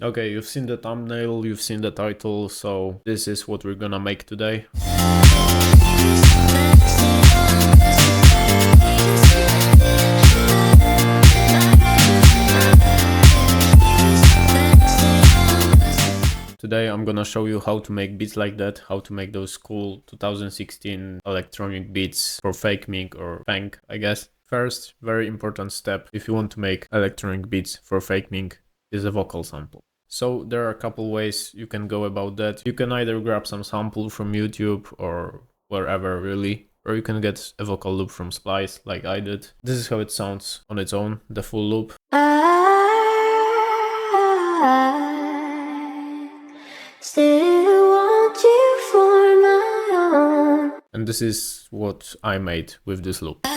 Okay, you've seen the thumbnail, you've seen the title, so this is what we're gonna make today. Today I'm gonna show you how to make beats like that, how to make those cool 2016 electronic beats for fakemink or funk, I guess. First, very important step if you want to make electronic beats for fakemink is a vocal sample. So there are a couple ways you can go about that. You can either grab some sample from YouTube or wherever really, or you can get a vocal loop from Splice like I did. This is how it sounds on its own, the full loop. Still want you for my own. And this is what I made with this loop.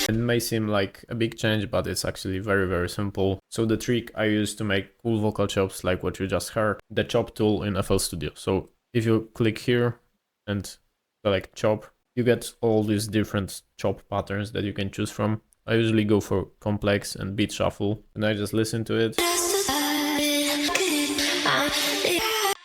It may seem like a big change, but it's actually very simple. So the trick I use to make cool vocal chops like what you just heard, the chop tool in FL Studio. So if you click here and select chop, you get all these different chop patterns that you can choose from. I usually go for complex and beat shuffle, and I just listen to it.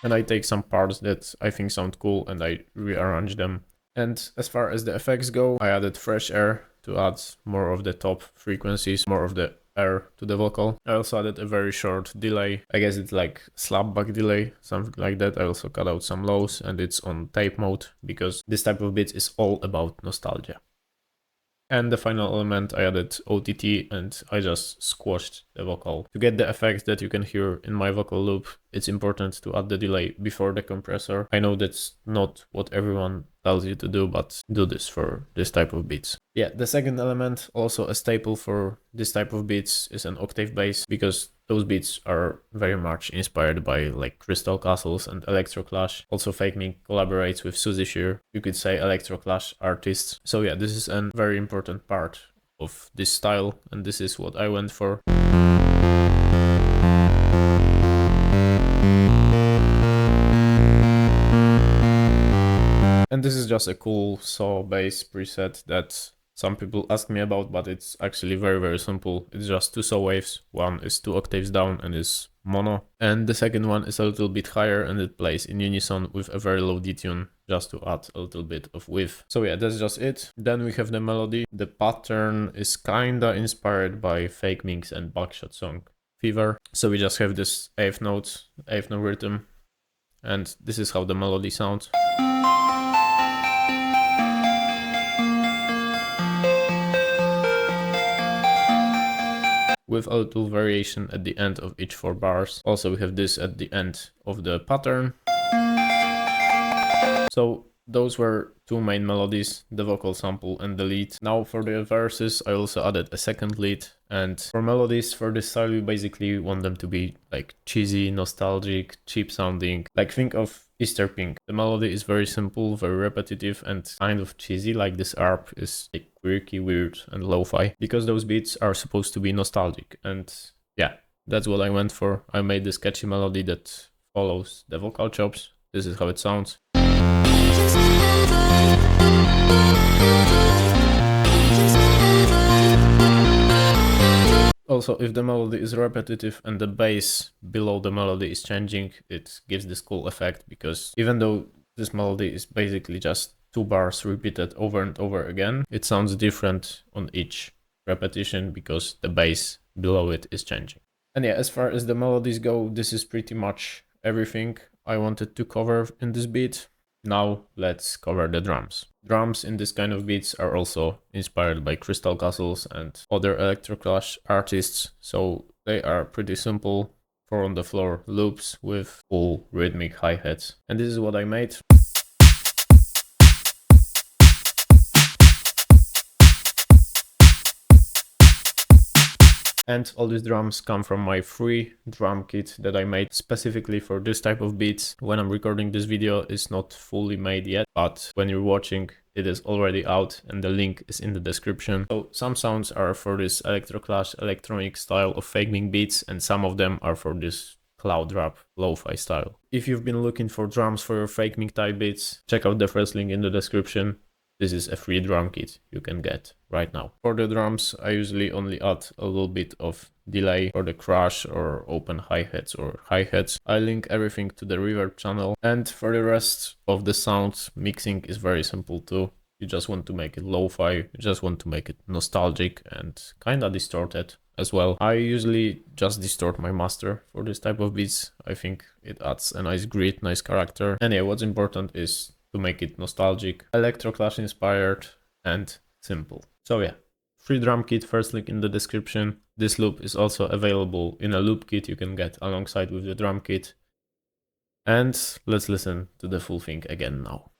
And I take some parts that I think sound cool and I rearrange them. And as far as the effects go, I added fresh air to add more of the top frequencies, more of the air to the vocal. I also added a very short delay. I guess it's like slapback delay, something like that. I also cut out some lows and it's on tape mode because this type of beat is all about nostalgia. And the final element, I added OTT and I just squashed the vocal. To get the effects that you can hear in my vocal loop, it's important to add the delay before the compressor. I know that's not what everyone tells you to do, but do this for this type of beats. Yeah, the second element, also a staple for this type of beats, is an octave bass, because those beats are very much inspired by like Crystal Castles and Electroclash. Also fakemink collaborates with Suzy Sheer, you could say Electroclash artists. So yeah, this is a very important part of this style and this is what I went for. And this is just a cool saw bass preset that some people ask me about, but it's actually very simple. It's just two saw waves. One is 2 octaves down and is mono. And the second one is a little bit higher and it plays in unison with a very low detune, just to add a little bit of width. So yeah, that's just it. Then we have the melody. The pattern is kinda inspired by fakemink's and Buckshot song Fever. So we just have this eighth note rhythm. And this is how the melody sounds. With a little variation at the end of each 4 bars. Also we have this at the end of the pattern. So those were 2 main melodies, the vocal sample and the lead. Now for the verses I also added a second lead, and for melodies for this style you basically want them to be like cheesy, nostalgic, cheap sounding. Like think of Easter Pink. The melody is very simple, very repetitive and kind of cheesy, like this ARP is like quirky, weird and lo-fi, because those beats are supposed to be nostalgic. And yeah, that's what I went for. I made this catchy melody that follows the vocal chops. This is how it sounds. Also, if the melody is repetitive and the bass below the melody is changing, it gives this cool effect, because even though this melody is basically just 2 bars repeated over and over again, it sounds different on each repetition because the bass below it is changing. And yeah, as far as the melodies go, this is pretty much everything I wanted to cover in this beat. Now let's cover the drums. Drums in this kind of beats are also inspired by Crystal Castles and other Electroclash artists, so they are pretty simple, 4 on the floor loops with full rhythmic hi-hats. And this is what I made. And all these drums come from my free drum kit that I made specifically for this type of beats. When I'm recording this video, it's not fully made yet, but when you're watching, it is already out and the link is in the description. So some sounds are for this Electroclash electronic style of fakemink beats, and some of them are for this cloud rap lo-fi style. If you've been looking for drums for your fakemink type beats, check out the first link in the description. this is a free drum kit you can get right now. For the drums, I usually only add a little bit of delay for the crash or open hi-hats or hi-hats. I link everything to the reverb channel, and for the rest of the sounds, mixing is very simple too. You just want to make it lo-fi, you just want to make it nostalgic and kinda distorted as well. I usually just distort my master for this type of beats. I think it adds a nice grit, nice character. And yeah, what's important is to make it nostalgic, Electroclash inspired, and simple. So yeah, free drum kit, first link in the description. This loop is also available in a loop kit you can get alongside with the drum kit. And let's listen to the full thing again now.